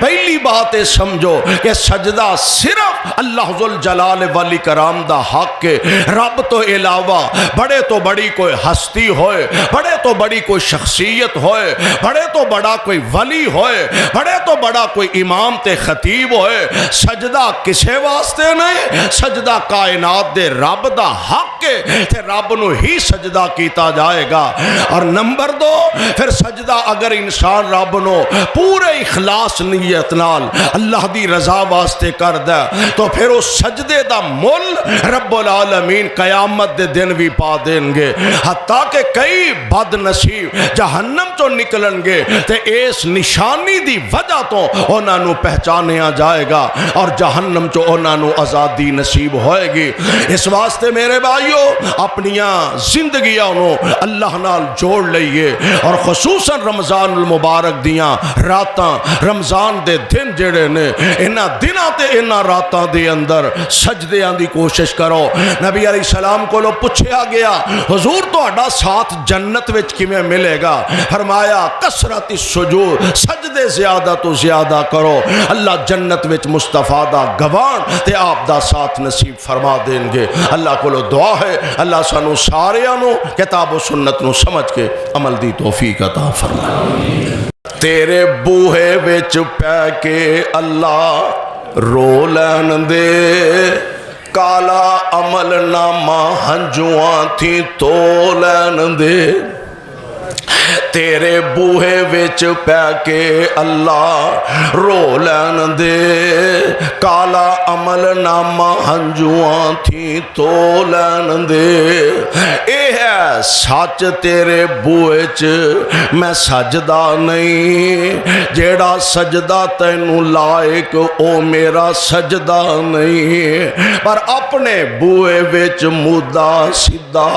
پہلی بات ہے سمجھو کہ سجدہ صرف اللہ ذو الجلال والاکرام دا حق ہے. رب تو علاوہ بڑے تو بڑی کوئی ہستی ہوئے, بڑے تو بڑی کوئی شخصیت ہوئے, بڑے تو بڑا کوئی ولی ہوئے, بڑے تو بڑا کوئی امام تے خطیب ہوئے, سجدہ کسے واسطے نہیں, سجدہ کائنات دے رب دا حق ہے تے رب نو ہی سجدہ کیتا جائے گا. اور نمبر 2 پھر سجدہ اگر انسان رب نو پورے اخلاص نیت نال اللہ دی رضا واسطے کر دے تو پھر اس سجدے دا مول رب العالمین قیامت دے دن بھی پا دیں گے. حتیٰ کہ کئی بد نصیب جہنم تو نکلن گے تے اس نشانی دی وجہ تو انہاں نو پہچانیا جائے گا اور جہنم چو انہاں نو آزادی نصیب ہوئے گی. اس واسطے میرے بھائیو اپنیاں زندگیاں نو اللہ نال جوڑ لئیے, اور خصوصاً رمضان المبارک دیاں راتاں, رمضان دے دن جڑے نے انہاں دناں تے انہاں راتاں دے اندر سجدیاں دی کوشش کرو. نبی علیہ السلام کو لو پوچھیا گیا حضور تہاڈا ساتھ جنت وچ کیویں ملے گا؟ فرمایا کثرت السجود, سجدے زیادہ تو زیادہ کرو, اللہ جنت وچ مصطفیٰ دا گوان تے آپ دا ساتھ نصیب فرما دیں گے. اللہ کو لو دعا ہے اللہ سانو ساریاں نو کتاب و سنت نو سمجھ کے عمل دی توفیق عطا فرمائے. تیرے بوہے وچ پہ کے اللہ رو لین دے کالا عمل نامہ ہنجواں تھی تو لین دے تیرے بوہے وچ پہ کے اللہ رو لین دے کالا عمل نامہ ہنجواں تھی تو لین دے اے ہے سچ تیرے بوہے چ میں سجدہ نہیں جیڑا سجدہ تینوں لائق او میرا سجدہ نہیں پر اپنے بوہے وچ مدعا سیدھا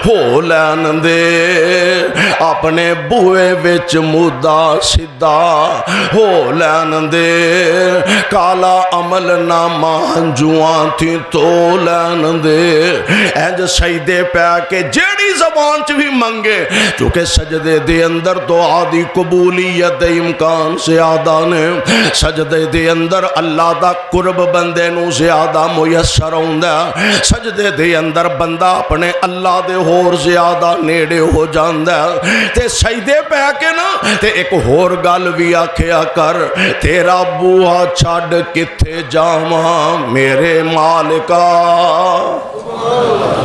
ہو لین دے اپنے بوئے وچ مدعا سیدھا ہو لین دے کالا عمل نامہ ہنجواں تھی تو لین دے اینج سجدے پہ کے جیڑی زبان چ بھی منگے چونکہ سجدے دے اندر دعا دی قبولیت دے امکان زیادہ نے سجدے دے اندر اللہ دا قرب بندے نو زیادہ میسر ہوندا سجدے دے اندر بندہ اپنے اللہ دے ہور زیادہ نیڑے ہو جاندا تے سجدے پہ کے نا تے ایک ہور گل بھی آکھیا کر تیرا بوہا چھڈ کتے جاواں میرے مالکا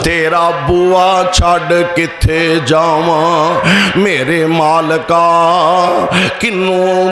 تیرا بوہا چھڈ کتے جاواں میرے مالکا کنوں